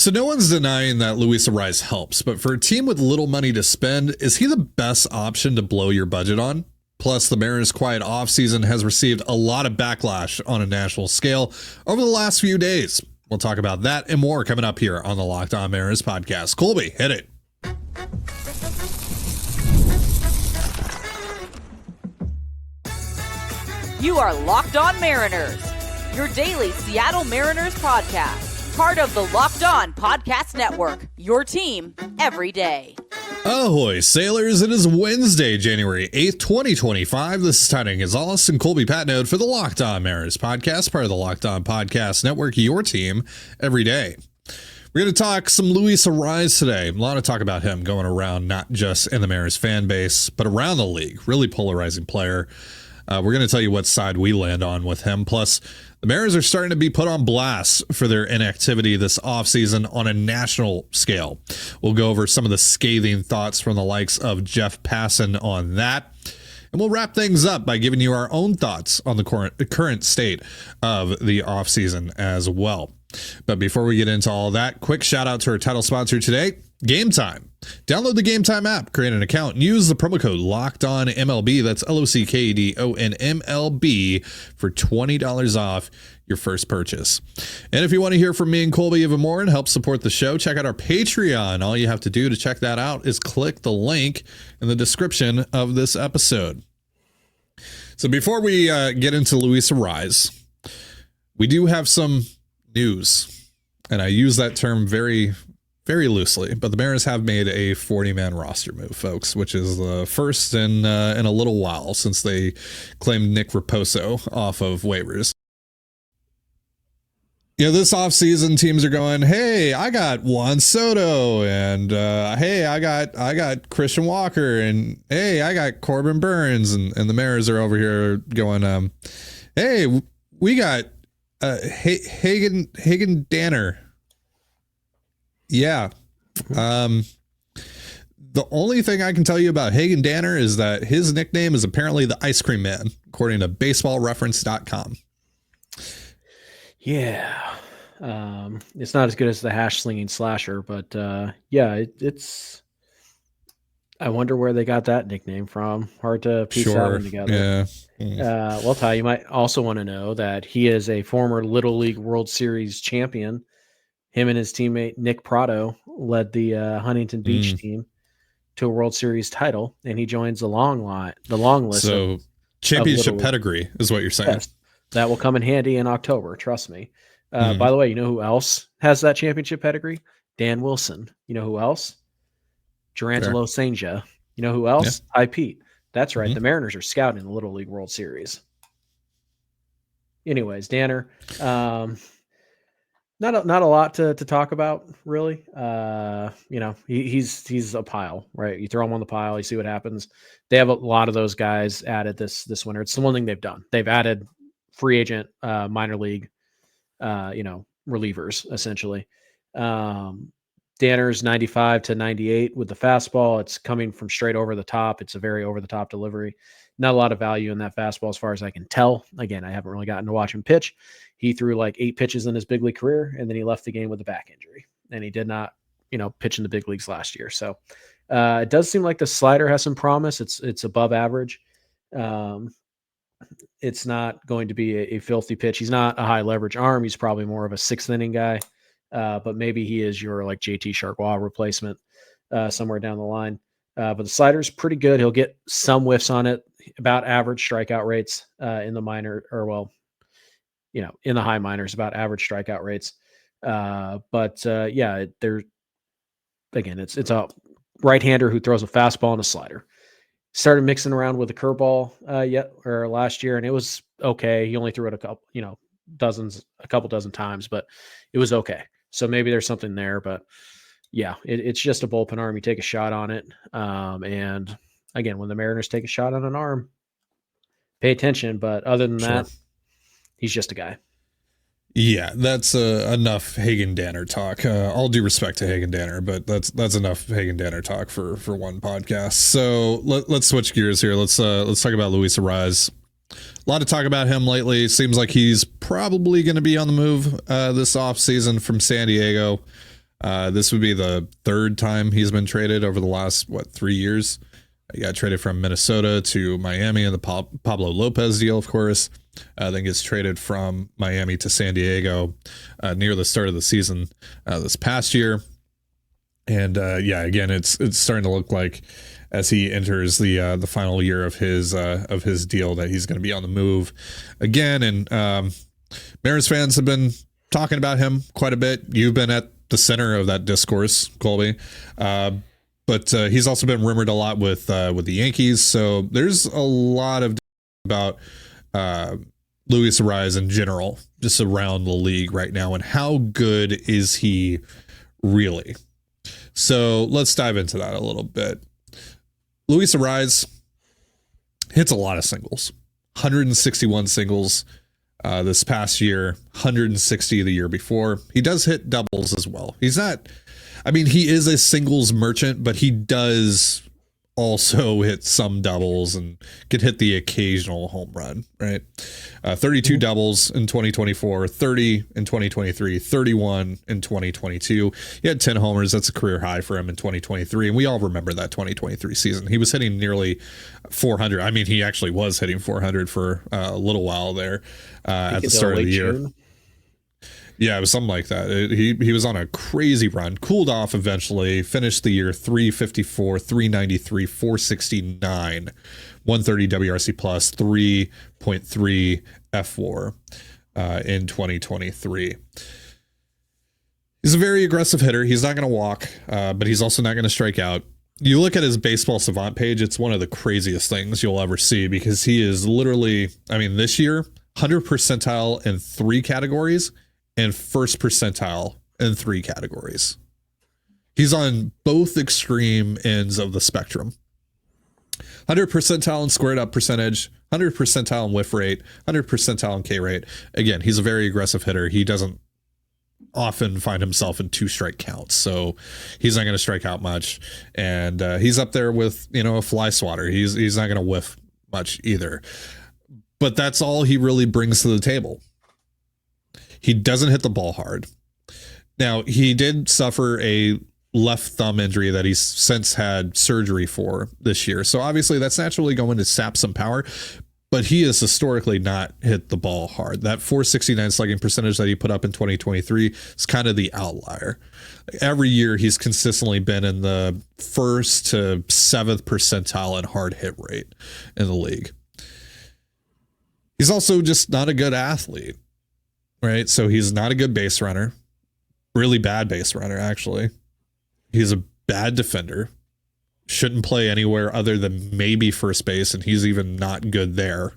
So no one's denying that Luis Arraez helps, but for a team with little money to spend, is he the best option to blow your budget on? Plus, the Mariners' quiet offseason has received a lot of backlash on a national scale over the last few days. We'll talk about that and more coming up here on the Locked On Mariners podcast. Colby, hit it. You are Locked On Mariners, your daily Seattle Mariners podcast. Part of the Locked On Podcast Network, your team every day. Ahoy, sailors. It is Wednesday, January 8th, 2025. This is Tyning Gonzalez and Colby Patnode for the Locked On Mariners podcast, part of the Locked On Podcast Network, your team every day. We're going to talk some Luis Arraez today. A lot of talk about him going around, not just in the Mariners fan base, but around the league. Really polarizing player. We're going to tell you what side we land on with him. Plus, the Mariners are starting to be put on blast for their inactivity this offseason on a national scale. We'll go over some of the scathing thoughts from the likes of Jeff Passan on that. And we'll wrap things up by giving you our own thoughts on the current state of the offseason as well. But before we get into all that, quick shout out to our title sponsor today, Gametime. Download the Gametime app, create an account, and use the promo code LOCKEDONMLB. That's LOCKEDONMLB for $20 off your first purchase. And if you want to hear from me and Colby even more and help support the show, check out our Patreon. All you have to do to check that out is click the link in the description of this episode. So before we get into Luis Arraez, we do have some news, and I use that term very, very loosely, but the Mariners have made a 40-man roster move, folks, which is the first in a little while since they claimed Nick Raposo off of waivers. You know, this offseason, teams are going, hey, I got Juan Soto, and hey, I got Christian Walker, and hey, I got Corbin Burns, and the Mariners are over here going, hey, we got Hagen Danner. Yeah. The only thing I can tell you about Hagen Danner is that his nickname is apparently the Ice Cream Man, according to baseballreference.com. Yeah. It's not as good as the hash slinging slasher, but yeah, it's I wonder where they got that nickname from. Hard to piece that one together. Yeah. Well, Ty, you might also want to know that he is a former Little League World Series champion. Him and his teammate Nick Prado led the Huntington Beach team to a World Series title, and he joins the long list. So championship pedigree is what you're saying. Yes, that will come in handy in October. Trust me. By the way, you know who else has that championship pedigree? Dan Wilson. You know who else? Gerantolo Senja. You know who else? Yeah. Hi, Pete. That's right. The Mariners are scouting the Little League World Series. Anyways, Danner, not a lot to talk about, really. You know, he's a pile, right? You throw him on the pile, you see what happens. They have a lot of those guys added this winter. It's the one thing they've done. They've added free agent, minor league, relievers, essentially. Danner's 95 to 98 with the fastball. It's coming from straight over the top. It's a very over the top delivery. Not a lot of value in that fastball as far as I can tell. Again, I haven't really gotten to watch him pitch. He threw like 8 pitches in his big league career, and then he left the game with a back injury, and he did not, pitch in the big leagues last year. So it does seem like the slider has some promise. It's above average. It's not going to be a filthy pitch. He's not a high leverage arm. He's probably more of a 6th inning guy. But maybe he is your like JT Chargois replacement somewhere down the line. But the slider's pretty good. He'll get some whiffs on it, about average strikeout rates in the minor, in the high minors, about average strikeout rates. Yeah, it's a right-hander who throws a fastball and a slider. Started mixing around with a curveball last year, and it was okay. He only threw it a couple dozen times, but it was okay. So maybe there's something there, but yeah, it's just a bullpen arm. You take a shot on it. And again, when the Mariners take a shot on an arm, pay attention. But other than that, he's just a guy. Yeah, that's enough Hagen Danner talk. All due respect to Hagen Danner, but that's enough Hagen Danner talk for one podcast. So let's switch gears here. Let's talk about Luis Arraez. A lot of talk about him lately. Seems like he's probably going to be on the move this offseason from San Diego. This would be the third time he's been traded over the last, 3 years. He got traded from Minnesota to Miami in the Pablo Lopez deal, of course. Then gets traded from Miami to San Diego near the start of the season this past year. And again, it's starting to look like as he enters the final year of his deal that he's going to be on the move again. And Mariners fans have been talking about him quite a bit. You've been at the center of that discourse, Colby. But he's also been rumored a lot with the Yankees. So there's a lot of about Luis Arraez in general, just around the league right now, and how good is he really? So let's dive into that a little bit. Luis Arraez hits a lot of singles, 161 singles this past year, 160 the year before. He does hit doubles as well. He is a singles merchant, but he does also hit some doubles and can hit the occasional home run, right? 32 doubles in 2024, 30 in 2023, 31 in 2022. He had 10 homers. That's a career high for him in 2023. And we all remember that 2023 season. He was hitting nearly 400. I mean, he actually was hitting 400 for a little while there at the start of the year. June. Yeah, it was something like that. He was on a crazy run, cooled off eventually, finished the year 354, 393, 469, 130 WRC plus, 3.3 F4 in 2023. He's a very aggressive hitter. He's not going to walk, but he's also not going to strike out. You look at his baseball savant page, it's one of the craziest things you'll ever see because he is literally, this year, 100 percentile in 3 categories and first percentile in 3 categories. He's on both extreme ends of the spectrum. 100 percentile in squared up percentage, 100 percentile in whiff rate, 100 percentile in K rate. Again, he's a very aggressive hitter. He doesn't often find himself in 2 strike counts, so he's not going to strike out much. And he's up there with, a fly swatter. He's not going to whiff much either. But that's all he really brings to the table. He doesn't hit the ball hard. Now, he did suffer a left thumb injury that he's since had surgery for this year. So obviously that's naturally going to sap some power, but he has historically not hit the ball hard. That 469 slugging percentage that he put up in 2023 is kind of the outlier. Every year he's consistently been in the 1st to 7th percentile in hard hit rate in the league. He's also just not a good athlete. Right. So he's not a good base runner, really bad base runner, actually. He's a bad defender, shouldn't play anywhere other than maybe first base. And he's even not good there.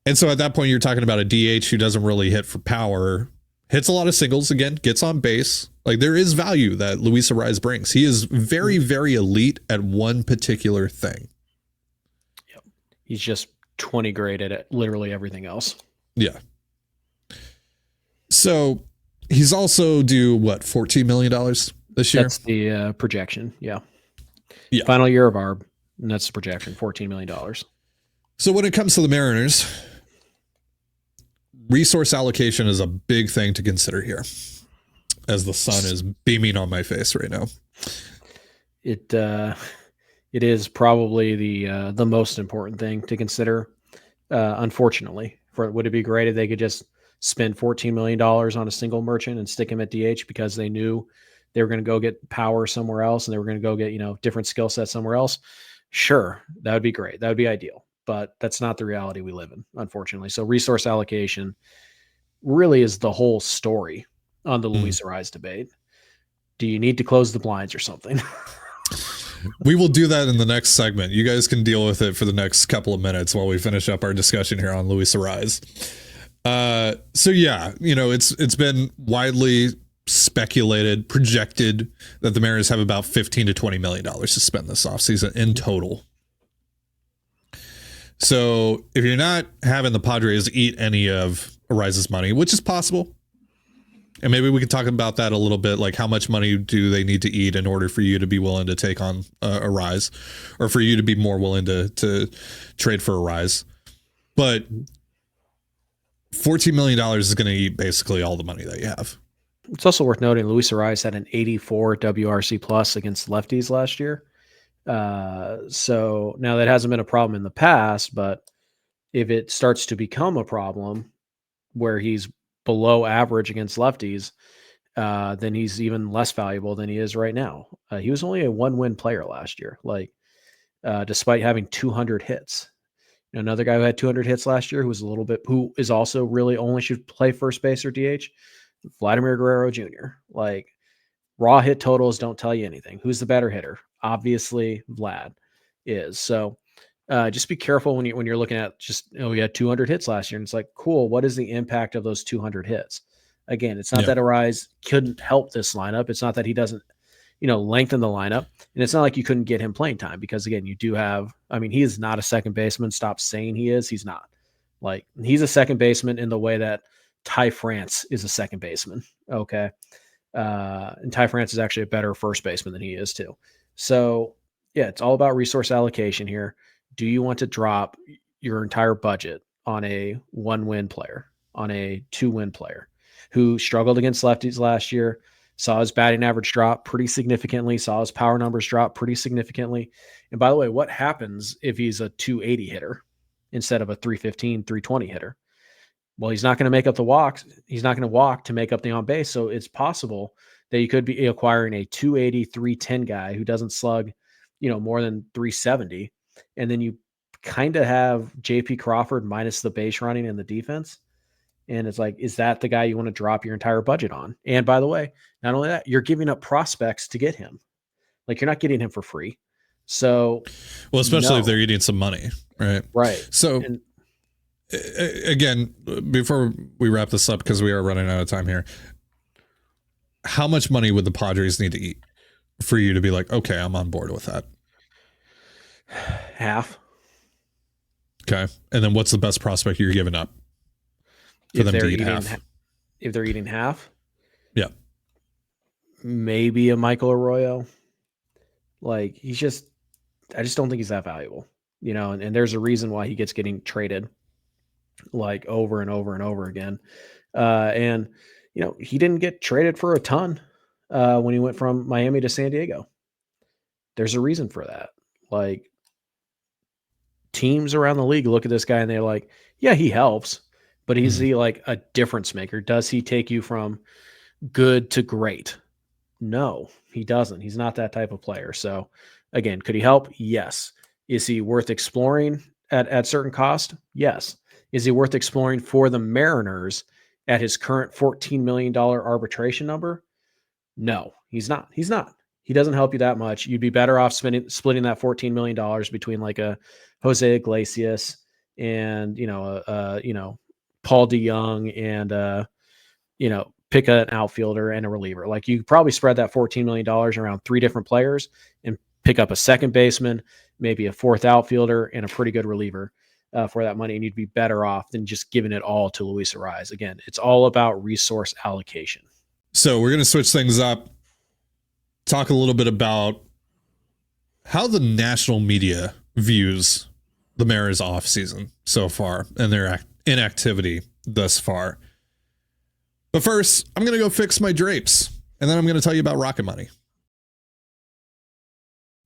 And so at that point, you're talking about a DH who doesn't really hit for power, hits a lot of singles, again, gets on base. Like there is value that Luis Arraez brings. He is very, very elite at one particular thing. Yep. He's just 20 grade at literally everything else. Yeah. So he's also due $14 million this year? That's the projection. Yeah. Final year of ARB, and that's the projection, $14 million. So when it comes to the Mariners, resource allocation is a big thing to consider here as the sun is beaming on my face right now. It is probably the most important thing to consider. Unfortunately, would it be great if they could just spend $14 million on a single merchant and stick him at DH because they knew they were going to go get power somewhere else and they were going to go get, different skill sets somewhere else? Sure. That would be great. That would be ideal, but that's not the reality we live in, unfortunately. So resource allocation really is the whole story on the Luis Arraez debate. Do you need to close the blinds or something? We will do that in the next segment. You guys can deal with it for the next couple of minutes while we finish up our discussion here on Luis Arraez. It's been widely speculated, projected that the Mariners have about $15 to $20 million to spend this offseason in total. So if you're not having the Padres eat any of Arraez's money, which is possible, and maybe we could talk about that a little bit, like how much money do they need to eat in order for you to be willing to take on Arraez, or for you to be more willing to trade for Arraez. But $14 million is going to eat basically all the money that you have. It's also worth noting Luis Arraez had an 84 WRC plus against lefties last year. So now that hasn't been a problem in the past, but if it starts to become a problem where he's below average against lefties, then he's even less valuable than he is right now. He was only a 1-win player last year, despite having 200 hits. Another guy who had 200 hits last year, who is also really only should play first base or DH, Vladimir Guerrero Jr. Raw hit totals don't tell you anything. Who's the better hitter? Obviously, Vlad is. So just be careful when you're looking at we had 200 hits last year, and it's like, cool. What is the impact of those 200 hits? Again, it's not that Arraez couldn't help this lineup. It's not that he doesn't, lengthen the lineup, and it's not like you couldn't get him playing time because again, you do have. I mean, he is not a second baseman. Stop saying he is. He's not. He's a second baseman in the way that Ty France is a second baseman. Okay. And Ty France is actually a better first baseman than he is too. So yeah, it's all about resource allocation here. Do you want to drop your entire budget on a 1-win player, on a 2-win player who struggled against lefties last year, saw his batting average drop pretty significantly, saw his power numbers drop pretty significantly? And by the way, what happens if he's a 280 hitter instead of a 315, 320 hitter? Well, he's not going to make up the walks. He's not going to walk to make up the on base. So it's possible that you could be acquiring a 280, 310 guy who doesn't slug, more than 370. And then you kind of have JP Crawford minus the base running and the defense. And it's like, is that the guy you want to drop your entire budget on? And by the way, not only that, you're giving up prospects to get him. You're not getting him for free. So, well, especially if they're eating some money, right? Right. So, again, before we wrap this up, because we are running out of time here, how much money would the Padres need to eat for you to be like, okay, I'm on board with that? Half. Okay. And then what's the best prospect you're giving up for them to eat half? If they're eating half? Yeah. Maybe a Michael Arroyo. I just don't think he's that valuable, and there's a reason why he gets getting traded over and over and over again. And he didn't get traded for a ton when he went from Miami to San Diego. There's a reason for that. Teams around the league look at this guy and they're like, yeah, he helps, but is he a difference maker? Does he take you from good to great? No, he doesn't. He's not that type of player. So again, could he help? Yes. Is he worth exploring at certain cost? Yes. Is he worth exploring for the Mariners at his current $14 million arbitration number? No, he's not. He's not. He doesn't help you that much. You'd be better off splitting that $14 million between a Jose Iglesias and, Paul DeYoung and, pick an outfielder and a reliever. You probably spread that $14 million around 3 different players and pick up a second baseman, maybe a 4th outfielder and a pretty good reliever for that money. And you'd be better off than just giving it all to Luis Arraez. Again, it's all about resource allocation. So we're going to switch things up. Talk a little bit about how the national media views the Mariners offseason so far and their inactivity thus far. But first, I'm going to go fix my drapes, and then I'm going to tell you about Rocket Money.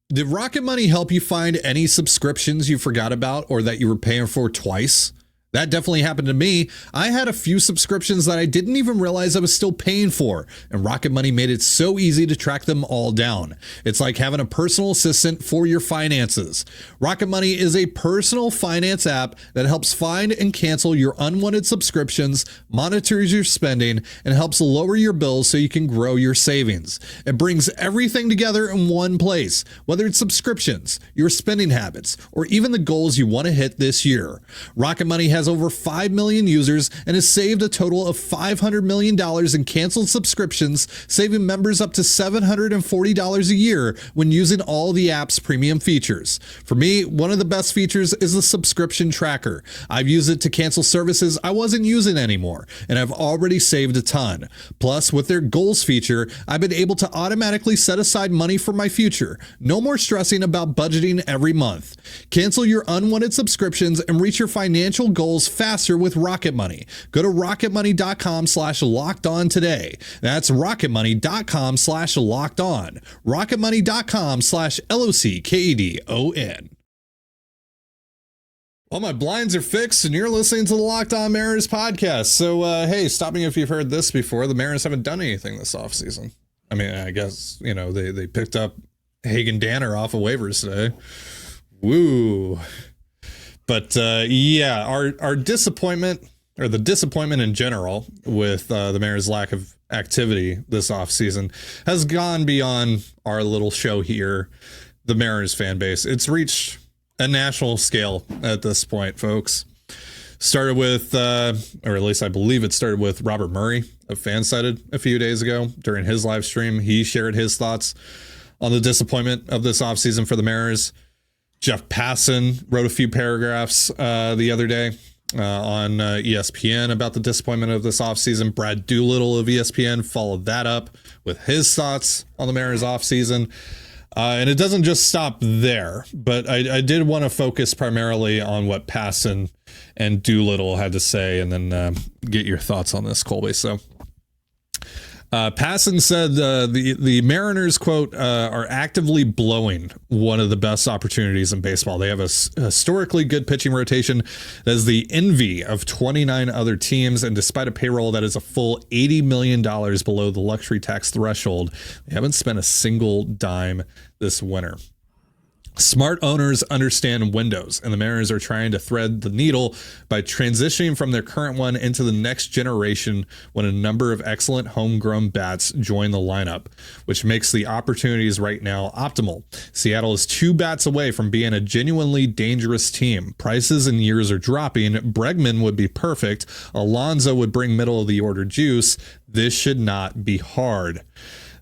Did Rocket Money help you find any subscriptions you forgot about or that you were paying for twice? That definitely happened to me. I had a few subscriptions that I didn't even realize I was still paying for, and Rocket Money made it so easy to track them all down. It's like having a personal assistant for your finances. Rocket Money is a personal finance app that helps find and cancel your unwanted subscriptions, monitors your spending, and helps lower your bills so you can grow your savings. It brings everything together in one place, whether it's subscriptions, your spending habits, or even the goals you want to hit this year. Rocket Money has over 5 million users and has saved a total of $500 million in canceled subscriptions, saving members up to $740 a year when using all the app's premium features. For me, one of the best features is the subscription tracker. I've used it to cancel services I wasn't using anymore, and I've already saved a ton. Plus, with their goals feature, I've been able to automatically set aside money for my future. No more stressing about budgeting every month. Cancel your unwanted subscriptions and reach your financial goals goals faster with Rocket Money. Go to rocketmoney.com/locked-on today. That's rocketmoney.com/locked-on. rocketmoney.com/LOCKEDON. Well, my blinds are fixed, and you're listening to the Locked On Mariners podcast. So, hey, stop me if you've heard this before. The Mariners haven't done anything this offseason. I mean, I guess, they picked up Hagen Danner off of waivers today. Woo. But, our disappointment, or the disappointment in general with the Mariners' lack of activity this offseason has gone beyond our little show here, the Mariners fan base. It's reached a national scale at this point, folks. Started with, or at least I believe it started with Robert Murray of Fansided a few days ago during his live stream. He shared his thoughts on the disappointment of this offseason for the Mariners. Jeff Passan wrote a few paragraphs the other day on ESPN about the disappointment of this offseason. Brad Doolittle of ESPN followed that up with his thoughts on the Mariners offseason. And it doesn't just stop there, but I did want to focus primarily on what Passan and Doolittle had to say, and then get your thoughts on this, Colby. So Passan said the Mariners, quote, are actively blowing one of the best opportunities in baseball. They have a historically good pitching rotation that is the envy of 29 other teams, and despite a payroll that is a full $80 million below the luxury tax threshold, they haven't spent a single dime this winter. Smart owners understand windows, and the Mariners are trying to thread the needle by transitioning from their current one into the next generation when a number of excellent homegrown bats join the lineup, which makes the opportunities right now optimal. Seattle is 2 bats away from being a genuinely dangerous team. Prices and years are dropping. Bregman would be perfect. Alonso would bring middle of the order juice. This should not be hard.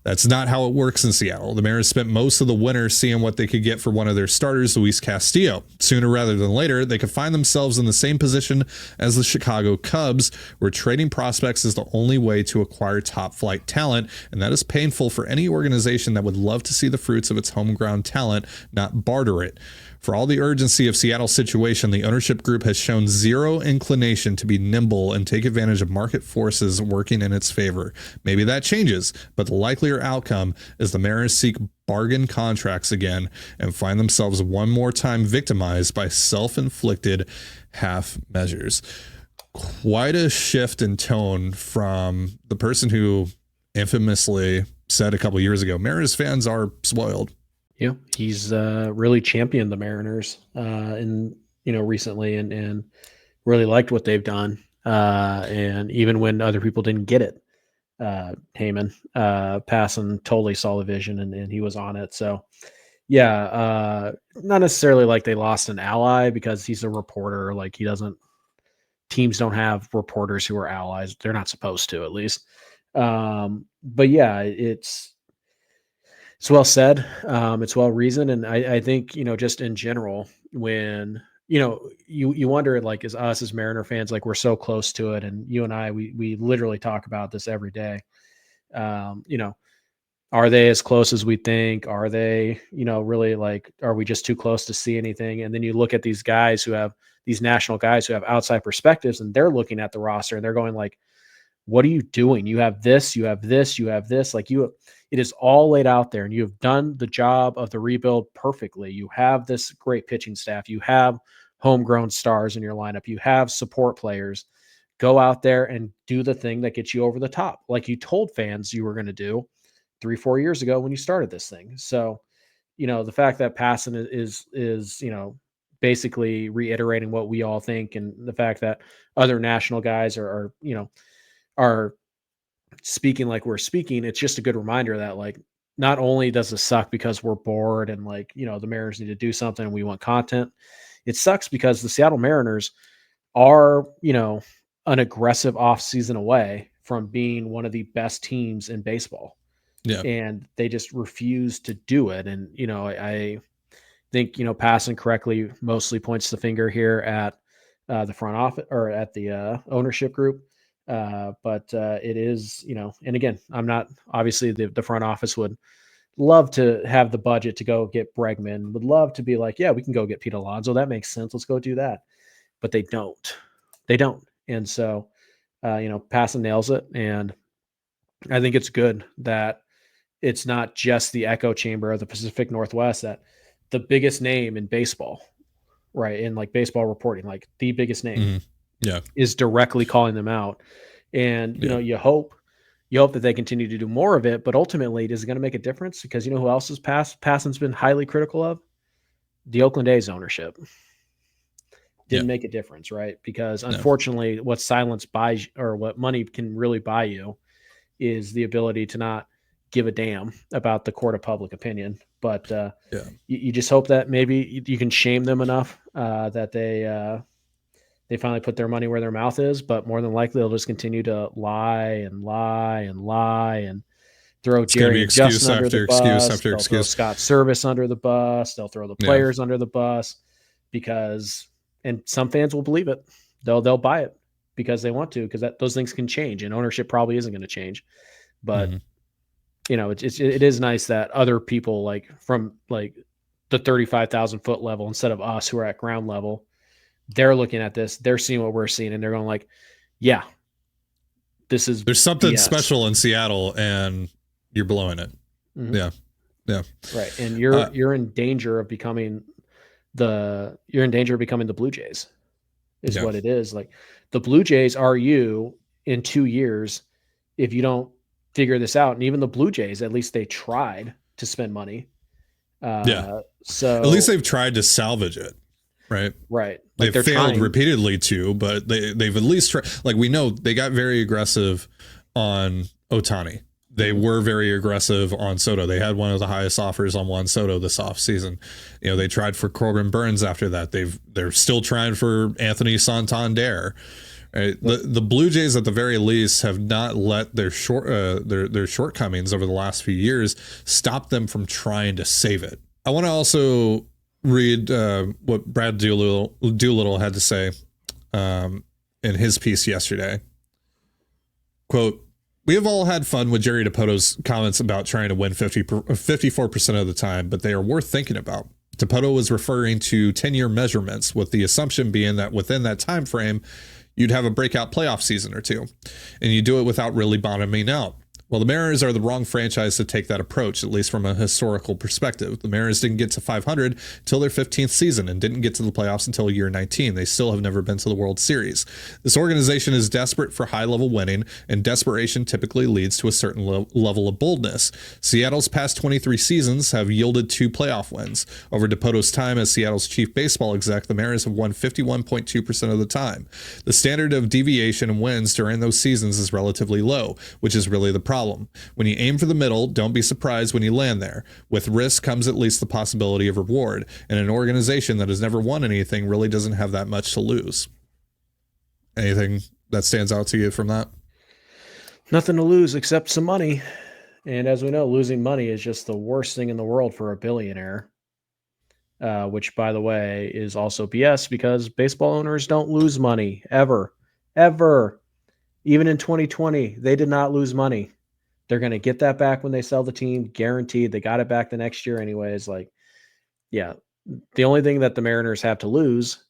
That's not how it works in Seattle. The Mariners spent most of the winter seeing what they could get for one of their starters, Luis Castillo. Sooner rather than later, they could find themselves in the same position as the Chicago Cubs, where trading prospects is the only way to acquire top-flight talent, and that is painful for any organization that would love to see the fruits of its homegrown talent, not barter it. For all the urgency of Seattle's situation, the ownership group has shown zero inclination to be nimble and take advantage of market forces working in its favor. Maybe that changes, but the likelier outcome is the Mariners seek bargain contracts again and find themselves one more time victimized by self-inflicted half measures. Quite a shift in tone from the person who infamously said a couple years ago, Mariners fans are spoiled. Yeah, he's really championed the Mariners recently and really liked what they've done. And even when other people didn't get it, Heyman, Passan totally saw the vision and he was on it. So yeah, not necessarily like they lost an ally because he's a reporter. Like teams don't have reporters who are allies. They're not supposed to, at least. But yeah, it's well said. It's well reasoned. And I think, just in general, when, you wonder, like, as us as Mariner fans, like, we're so close to it. And you and I, we literally talk about this every day. Are they as close as we think? Are they, really, like, are we just too close to see anything? And then you look at these guys these national guys who have outside perspectives, and they're looking at the roster and they're going like, what are you doing? You have this, you have this, you have this. Like it is all laid out there, and you have done the job of the rebuild perfectly. You have this great pitching staff. You have homegrown stars in your lineup. You have support players. Go out there and do the thing that gets you over the top, like you told fans you were going to do 3-4 years ago when you started this thing. So, the fact that Passan is basically reiterating what we all think, and the fact that other national guys are speaking like we're speaking, it's just a good reminder that, like, not only does it suck because we're bored and, like, the Mariners need to do something and we want content, it sucks because the Seattle Mariners are, an aggressive offseason away from being one of the best teams in baseball. Yeah. And they just refuse to do it. And, I think, Passan correctly mostly points the finger here at the front office or at the ownership group. But it is, and again, I'm not, obviously the front office would love to have the budget to go get Bregman, would love to be like, yeah, we can go get Pete Alonso. That makes sense. Let's go do that. But they don't. They don't. And so, Passan nails it. And I think it's good that it's not just the echo chamber of the Pacific Northwest, that the biggest name in baseball, right, in like baseball reporting, like the biggest name is directly calling them out. And, you hope that they continue to do more of it, but ultimately, is it going to make a difference? Because who else is Passan's been highly critical of? The Oakland A's ownership. Didn't make a difference, right? Because unfortunately, what silence buys, or what money can really buy you, is the ability to not give a damn about the court of public opinion. But you just hope that maybe you can shame them enough that they finally put their money where their mouth is. But more than likely, they'll just continue to lie and throw Jerry and Justin under the bus. They'll throw Scott Service under the bus. They'll throw the players under the bus and some fans will believe it. They'll buy it because they want to, because those things can change, and ownership probably isn't going to change. But it is nice that other people, like from like the 35,000 foot level, instead of us who are at ground level, they're looking at this, they're seeing what we're seeing, and they're going like, yeah, there's something BS. Special in Seattle, and you're blowing it. Yeah. Right. And you're in danger of becoming the Blue Jays is what it is. Like, the Blue Jays are you in 2 years if you don't figure this out. And even the Blue Jays, at least they tried to spend money. So at least they've tried to salvage it. Right. Like they've failed repeatedly too, but they've at least tried. Like, we know they got very aggressive on Ohtani. They were very aggressive on Soto. They had one of the highest offers on Juan Soto this offseason. They tried for Corbin Burns after that. They're still trying for Anthony Santander. Right? The Blue Jays, at the very least, have not let their shortcomings over the last few years stop them from trying to save it. I want to also read what Brad Doolittle had to say in his piece yesterday. Quote, "We have all had fun with Jerry Dipoto's comments about trying to win 54% of the time, but they are worth thinking about. Dipoto was referring to 10-year measurements, with the assumption being that within that time frame, you'd have a breakout playoff season or two, and you do it without really bottoming out. Well, the Mariners are the wrong franchise to take that approach, at least from a historical perspective. The Mariners didn't get to 500 till their 15th season and didn't get to the playoffs until year 19. They still have never been to the World Series. This organization is desperate for high-level winning, and desperation typically leads to a certain level of boldness. Seattle's past 23 seasons have yielded 2 playoff wins. Over Dipoto's time as Seattle's chief baseball exec, the Mariners have won 51.2% of the time. The standard of deviation and wins during those seasons is relatively low, which is really the problem. When you aim for the middle, don't be surprised when you land there. With risk comes at least the possibility of reward, and an organization that has never won anything really doesn't have that much to lose." Anything that stands out to you from that? Nothing to lose except some money. And as we know, losing money is just the worst thing in the world for a billionaire, which, by the way, is also BS, because baseball owners don't lose money ever. Even in 2020, they did not lose money. They're going to get that back when they sell the team, guaranteed. They got it back the next year anyways. Like, yeah, the only thing that the Mariners have to lose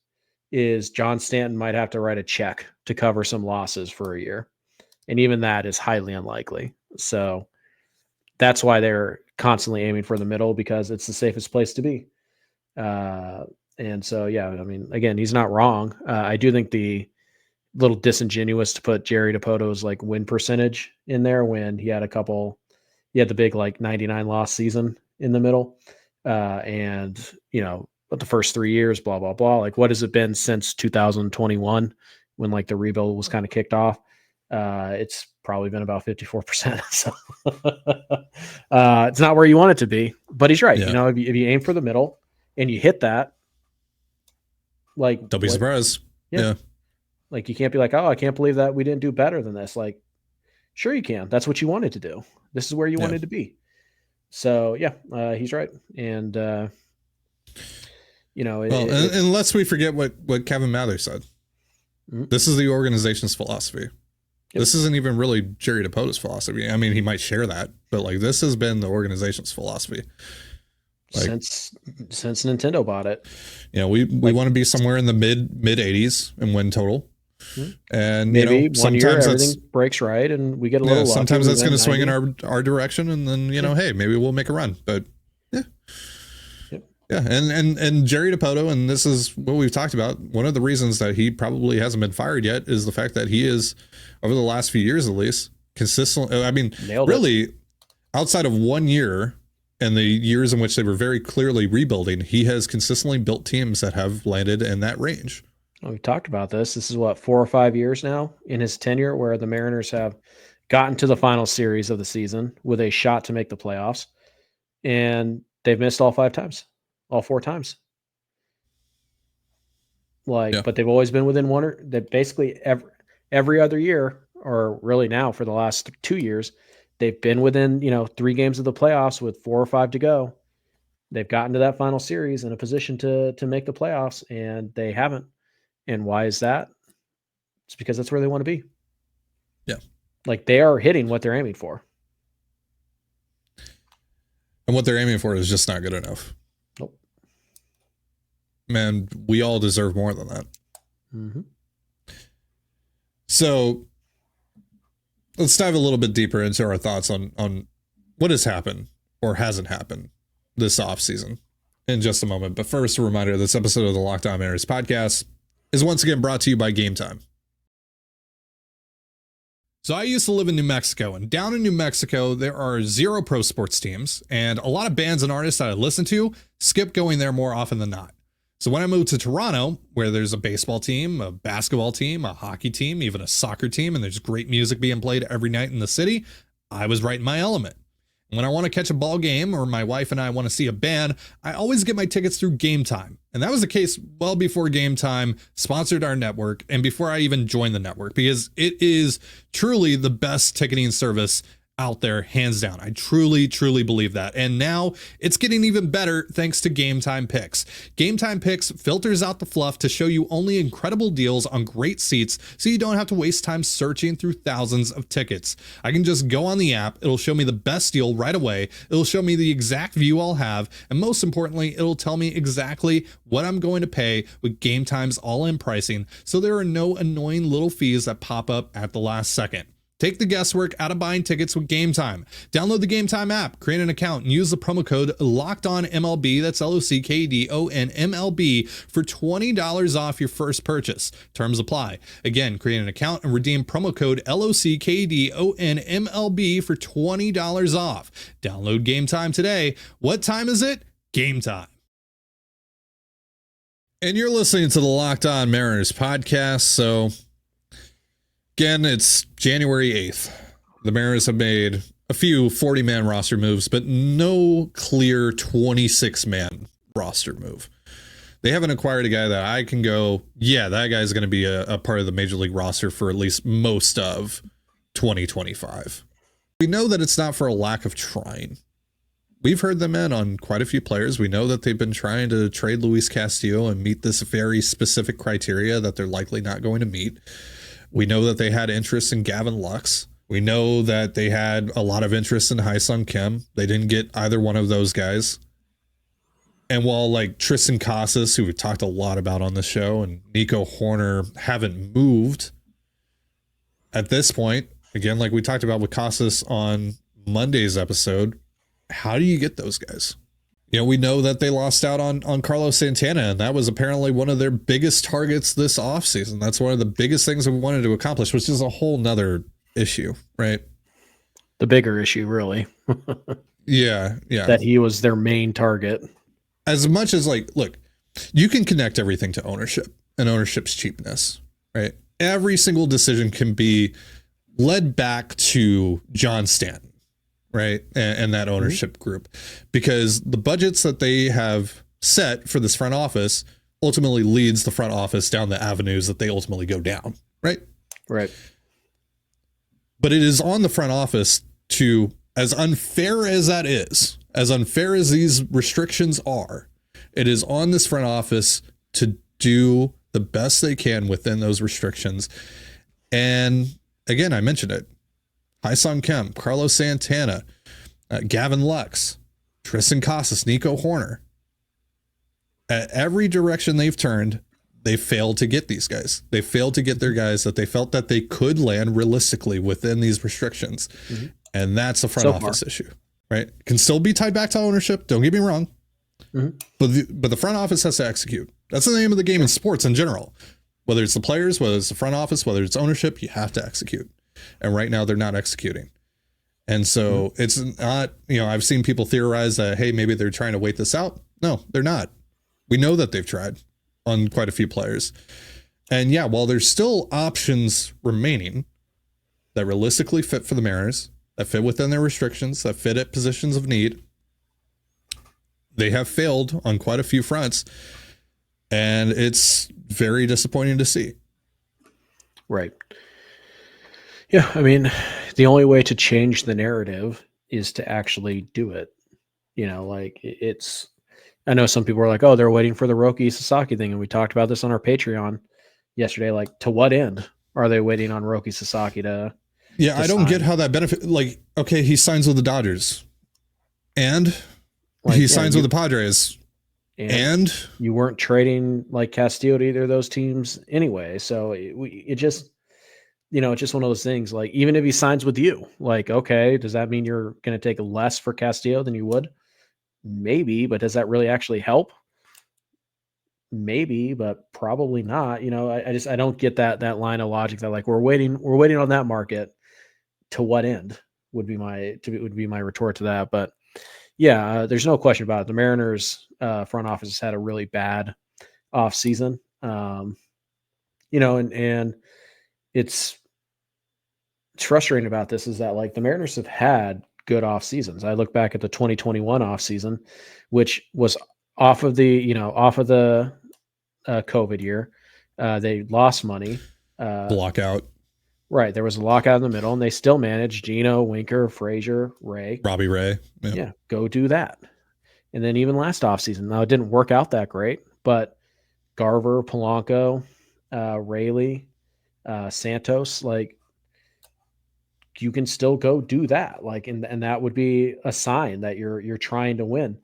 is John Stanton might have to write a check to cover some losses for a year. And even that is highly unlikely. So that's why they're constantly aiming for the middle, because it's the safest place to be. And so, yeah, I mean, again, he's not wrong. I do think the little disingenuous to put Jerry Dipoto's like win percentage in there when he had the big like 99 loss season in the middle. But the first 3 years, blah, blah, blah. Like, what has it been since 2021 when like the rebuild was kind of kicked off? It's probably been about 54%. So it's not where you want it to be, but he's right. Yeah. If you aim for the middle and you hit that, like, don't be surprised. Yeah. Like, you can't be like, oh, I can't believe that we didn't do better than this. Like, sure you can. That's what you wanted to do. This is where you wanted to be. So, yeah, he's right. And, and lest we forget what Kevin Mather said. Mm-hmm. This is the organization's philosophy. Yep. This isn't even really Jerry Dipoto's philosophy. I mean, he might share that, but like, this has been the organization's philosophy. Like, since Nintendo bought it. We want to be somewhere in the mid 80s and win total. And maybe you know, one year sometimes everything breaks right and we get a little lucky. Sometimes that's going to swing in 90. our direction, and then hey, maybe we'll make a run. But yeah. Yeah, and Jerry Dipoto, and this is what we've talked about. One of the reasons that he probably hasn't been fired yet is the fact that he is, over the last few years at least, consistently. I mean, really, outside of 1 year and the years in which they were very clearly rebuilding, he has consistently built teams that have landed in that range. Well, we talked about this. This is what, 4 or 5 years now in his tenure where the Mariners have gotten to the final series of the season with a shot to make the playoffs, and they've missed all 5 times. All 4 times. But they've always been within one, or that basically every other year, or really now for the last 2 years, they've been within, 3 games of the playoffs with 4 or 5 to go. They've gotten to that final series in a position to make the playoffs, and they haven't. And why is that? It's because that's where they want to be. Yeah. Like, they are hitting what they're aiming for. And what they're aiming for is just not good enough. Man, we all deserve more than that. Mm-hmm. So let's dive a little bit deeper into our thoughts on what has happened or hasn't happened this offseason in just a moment. But first, a reminder, this episode of the Locked On Mariners podcast is once again brought to you by Gametime. So I used to live in New Mexico, and down in New Mexico, there are 0 pro sports teams, and a lot of bands and artists that I listen to skip going there more often than not. So when I moved to Toronto, where there's a baseball team, a basketball team, a hockey team, even a soccer team, and there's great music being played every night in the city, I was right in my element. When I want to catch a ball game, or my wife and I want to see a band, I always get my tickets through Gametime. And that was the case well before Gametime sponsored our network and before I even joined the network, because it is truly the best ticketing service out there, hands down. I truly believe that. And now it's getting even better thanks to Gametime Picks. Gametime Picks filters out the fluff to show you only incredible deals on great seats, so you don't have to waste time searching through thousands of tickets. I can just go on the app, it'll show me the best deal right away, it'll show me the exact view I'll have, and most importantly, it'll tell me exactly what I'm going to pay with Gametime's all-in pricing, so there are no annoying little fees that pop up at the last second. Take the guesswork out of buying tickets with Gametime. Download the Gametime app, create an account, and use the promo code LOCKEDONMLB, that's LOCKEDONMLB, for $20 off your first purchase. Terms apply. Again, create an account and redeem promo code LOCKEDONMLB for $20 off. Download Gametime today. What time is it? Gametime. And you're listening to the Locked On Mariners podcast, so again, it's January 8th. The Mariners have made a few 40-man roster moves, but no clear 26-man roster move. They haven't acquired a guy that I can go, yeah, that guy's going to be a part of the Major League roster for at least most of 2025. We know that it's not for a lack of trying. We've heard them in on quite a few players. We know that they've been trying to trade Luis Castillo and meet this very specific criteria that they're likely not going to meet. We know that they had interest in Gavin Lux. We know that they had a lot of interest in Ha-Seong Kim. They didn't get either one of those guys. And while like Tristan Casas, who we talked a lot about on the show, and Nico Horner haven't moved at this point, again, like we talked about with Casas on Monday's episode, how do you get those guys? You know, we know that they lost out on Carlos Santana, and that was apparently one of their biggest targets this offseason. That's one of the biggest things that we wanted to accomplish, which is a whole nother issue, right? The bigger issue, really. Yeah. That he was their main target. As much as, like, look, you can connect everything to ownership and ownership's cheapness, right? Every single decision can be led back to John Stanton, right? And that ownership group, because the budgets that they have set for this front office ultimately leads the front office down the avenues that they ultimately go down, right? Right. But it is on the front office to, as unfair as that is, as unfair as these restrictions are, it is on this front office to do the best they can within those restrictions. And again, I mentioned it. Ha-Seong Kim, Carlos Santana, Gavin Lux, Tristan Casas, Nico Horner. At every direction they've turned, they failed to get these guys. They failed to get their guys that they felt that they could land realistically within these restrictions. Mm-hmm. And that's a front office issue, right? Can still be tied back to ownership. Don't get me wrong. Mm-hmm. But the front office has to execute. That's the name of the game in sports in general. Whether it's the players, whether it's the front office, whether it's ownership, you have to execute. And right now they're not executing. And so it's not, I've seen people theorize that, hey, maybe they're trying to wait this out. No, they're not. We know that they've tried on quite a few players. And yeah, while there's still options remaining that realistically fit for the Mariners, that fit within their restrictions, that fit at positions of need, they have failed on quite a few fronts. And it's very disappointing to see. Right. Yeah. I mean, the only way to change the narrative is to actually do it. I know some people are like, oh, they're waiting for the Roki Sasaki thing. And we talked about this on our Patreon yesterday. Like, to what end are they waiting on Roki Sasaki to? Yeah, I don't get how that benefit. Like, okay, he signs with the Dodgers, and he signs with the Padres, and you weren't trading like Castillo to either of those teams anyway. So it just, it's just one of those things. Like, even if he signs with you, like, okay, does that mean you're going to take less for Castillo than you would? Maybe, but does that really actually help? Maybe, but probably not. I don't get that line of logic that like we're waiting on that market. To what end would be my retort to that. But yeah, there's no question about it. The Mariners front office has had a really bad off season. And it's frustrating about this is that like the Mariners have had good off seasons. I look back at the 2021 off season, which was off of the COVID year. They lost money. Lockout. Right. There was a lockout in the middle, and they still managed Gino, Winker, Frazier, Ray. Robbie Ray. Yeah, go do that. And then even last offseason, now it didn't work out that great, but Garver, Polanco, Rayleigh, Santos, like, you can still go do that. Like, and that would be a sign that you're trying to win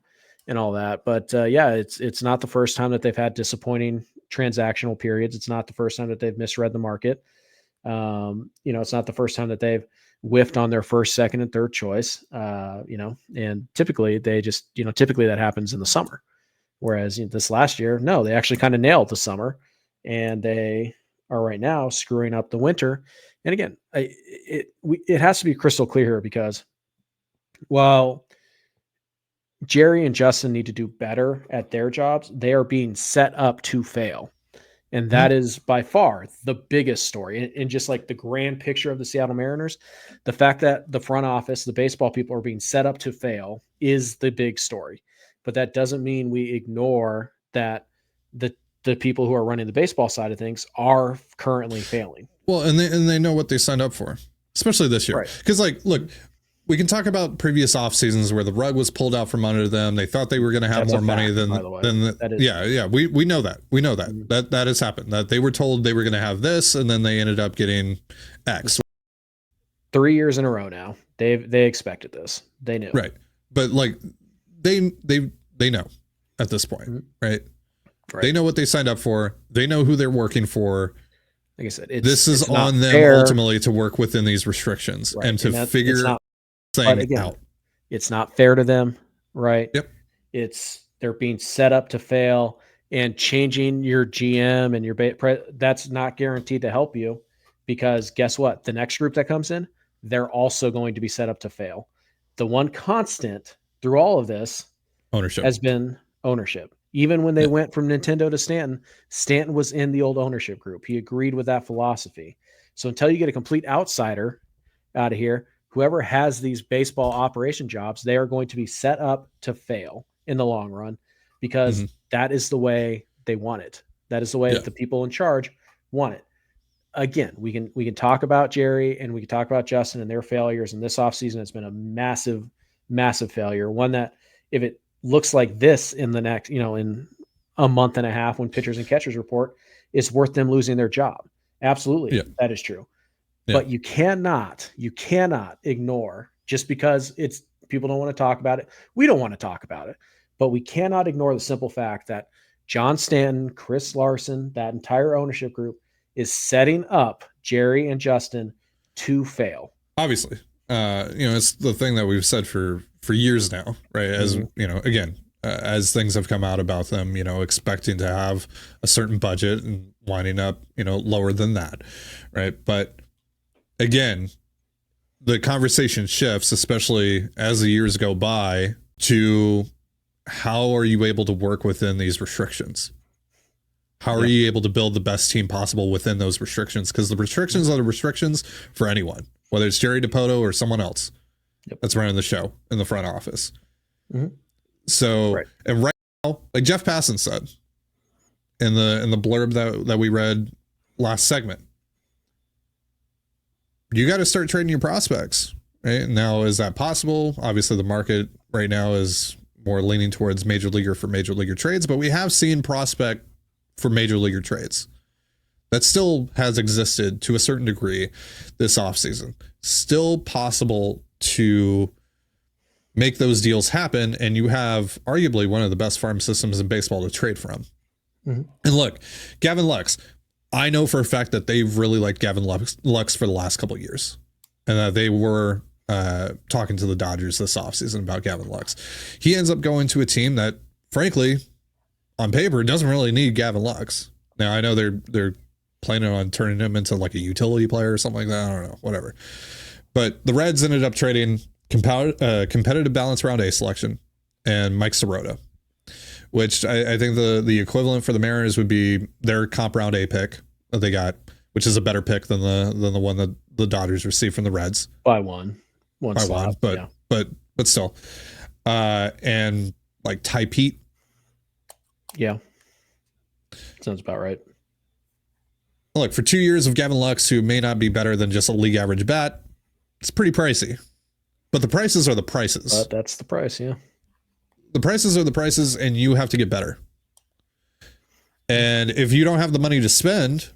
and all that. But yeah, it's not the first time that they've had disappointing transactional periods. It's not the first time that they've misread the market. It's not the first time that they've whiffed on their first, second, and third choice, and typically typically that happens in the summer. Whereas this last year, no, they actually kind of nailed the summer, and they are right now screwing up the winter. And again, it has to be crystal clear here because while Jerry and Justin need to do better at their jobs, they are being set up to fail. And that is by far the biggest story. And just like the grand picture of the Seattle Mariners, the fact that the front office, the baseball people are being set up to fail is the big story. But that doesn't mean we ignore that the people who are running the baseball side of things are currently failing. Well, and they know what they signed up for, especially this year. Because look, we can talk about previous off seasons where the rug was pulled out from under them. They thought they were going to have more money than we know that. We know that. Mm-hmm. That has happened. That they were told they were going to have this, and then they ended up getting X. 3 years in a row now. They expected this. They knew. Right. But like they know at this point, right? They know what they signed up for. They know who they're working for. Like I said, this is on them ultimately to work within these restrictions and to figure out. It's not fair to them, right? Yep. They're being set up to fail, and changing your GM and that's not guaranteed to help you, because guess what? The next group that comes in, they're also going to be set up to fail. The one constant through all of this has been ownership. Even when they went from Nintendo to Stanton was in the old ownership group. He agreed with that philosophy. So until you get a complete outsider out of here, whoever has these baseball operation jobs, they are going to be set up to fail in the long run, because that is the way they want it. That is the way that the people in charge want it. Again, we can talk about Jerry and we can talk about Justin and their failures. And this offseason has been a massive, massive failure. One that if it looks like this in the next, in a month and a half, when pitchers and catchers report, it's worth them losing their job. Absolutely. Yeah. That is true. Yeah. But you cannot ignore, just because people don't want to talk about it. We don't want to talk about it, but we cannot ignore the simple fact that John Stanton, Chris Larson, that entire ownership group is setting up Jerry and Justin to fail. Obviously, it's the thing that we've said for years now, right? As again, as things have come out about them, expecting to have a certain budget and winding up, lower than that, right? But again, the conversation shifts, especially as the years go by, to how are you able to work within these restrictions? How are you able to build the best team possible within those restrictions? Because the restrictions are the restrictions for anyone, whether it's Jerry DiPoto or someone else that's running the show in the front office. Mm-hmm. So, and right now, like Jeff Passan said in the blurb that we read last segment, you got to start trading your prospects, right? Now, is that possible? Obviously, the market right now is more leaning towards major leaguer for major leaguer trades, but we have seen prospect for major leaguer trades. That still has existed to a certain degree this offseason. Still possible to make those deals happen, and you have arguably one of the best farm systems in baseball to trade from. Mm-hmm. And look, Gavin Lux, I know for a fact that they've really liked Gavin Lux for the last couple of years, and that they were talking to the Dodgers this offseason about Gavin Lux. He ends up going to a team that, frankly, on paper, doesn't really need Gavin Lux. Now, I know they're planning on turning him into like a utility player or something like that. I don't know, whatever. But the Reds ended up trading competitive balance round A selection and Mike Sirota, which I think the equivalent for the Mariners would be their comp round A pick that they got, which is a better pick than the one that the Dodgers received from the Reds by one slot, but still, and like Ty Pete. Yeah, sounds about right. Look, for 2 years of Gavin Lux, who may not be better than just a league average bat, it's pretty pricey. But the prices are the prices. But that's the price, yeah. The prices are the prices, and you have to get better. And if you don't have the money to spend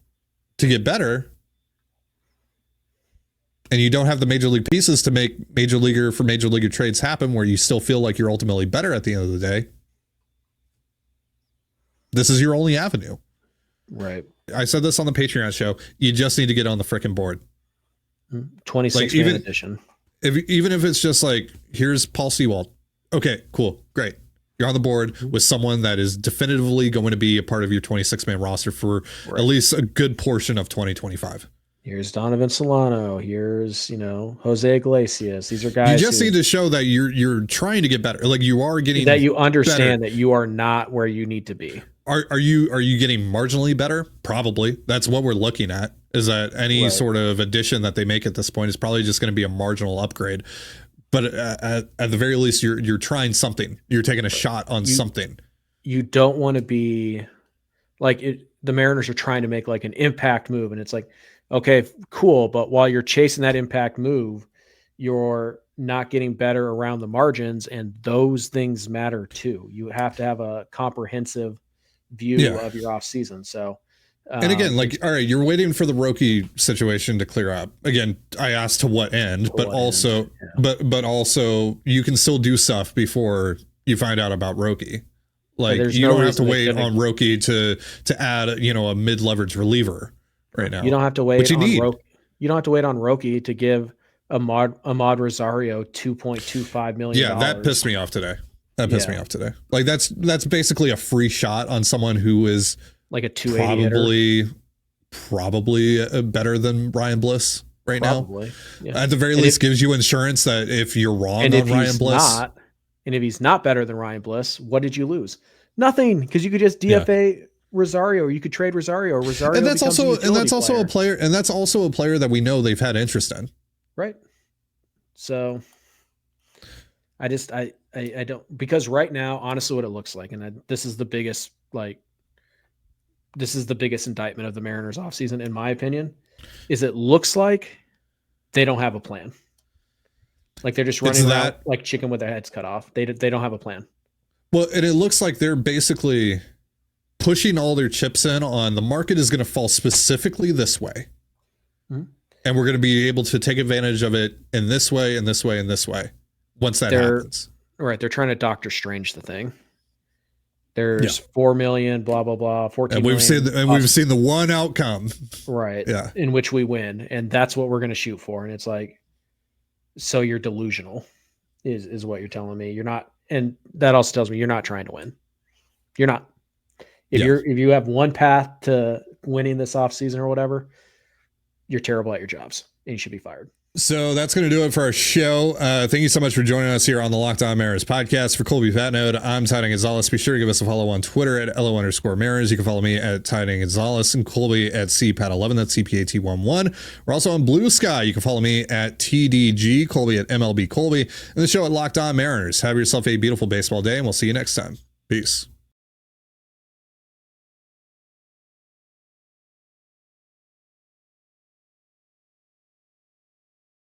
to get better, and you don't have the major league pieces to make major leaguer for major leaguer trades happen where you still feel like you're ultimately better at the end of the day, this is your only avenue. Right. I said this on the Patreon show. You just need to get on the frickin' board. 26 man edition. Even if it's just like, here's Paul Sewald. Okay, cool. Great. You're on the board with someone that is definitively going to be a part of your 26-man roster for at least a good portion of 2025. Here's Donovan Solano. Here's, Jose Iglesias. These are guys. You just need to show that you're trying to get better. Like you are getting that you understand better. That you are not where you need to be. Are you getting marginally better? Probably. That's what we're looking at. Is that any sort of addition that they make at this point is probably just going to be a marginal upgrade. But at the very least, you're trying something. You're taking a shot on something. You don't want to be like it. The Mariners are trying to make like an impact move, and it's like, okay, cool. But while you're chasing that impact move, you're not getting better around the margins, and those things matter too. You have to have a comprehensive view of your off season. So, and again, like, all right, you're waiting for the Roki situation to clear up. Again, I asked to what end, but also, but also you can still do stuff before you find out about Roki. Like you don't have to wait on Roki to add, a mid-leverage reliever right now. You don't have to wait on Roki. You don't have to wait on Roki to give Ahmad Rosario $2.25 million. Yeah, that pissed me off today. Like that's basically a free shot on someone who is like a 280 probably better than Ryan Bliss now. Yeah. At the very least, gives you insurance that if you're wrong on Ryan Bliss. And if he's not better than Ryan Bliss, what did you lose? Nothing, because you could just DFA Rosario, or you could trade Rosario, or Rosario. And that's also a player, and that's also a player that we know they've had interest in. Right. So I don't, because right now, honestly, what it looks like, and this is the biggest indictment of the Mariners offseason, in my opinion, is it looks like they don't have a plan. Like they're just running around like chicken with their heads cut off. They don't have a plan. Well, and it looks like they're basically pushing all their chips in on the market is going to fall specifically this way. Mm-hmm. And we're going to be able to take advantage of it in this way, and this way, and this way. Once that happens. Right. They're trying to Doctor Strange the thing. There's 4 million, blah, blah, blah, 14 and we've million. we've seen the one outcome. Right. Yeah. In which we win. And that's what we're going to shoot for. And it's like, so you're delusional is what you're telling me. You're not. And that also tells me you're not trying to win. You're not. If you have one path to winning this offseason or whatever, you're terrible at your jobs and you should be fired. So that's going to do it for our show. Thank you so much for joining us here on the Locked On Mariners podcast. For Colby Patnode, I'm Titan Gonzalez. Be sure to give us a follow on Twitter at LO_Mariners. You can follow me at Titan Gonzalez and Colby at CPAT11. That's CPAT11. We're also on Blue Sky. You can follow me at TDG, Colby at MLB Colby, and the show at Locked On Mariners. Have yourself a beautiful baseball day, and we'll see you next time. Peace.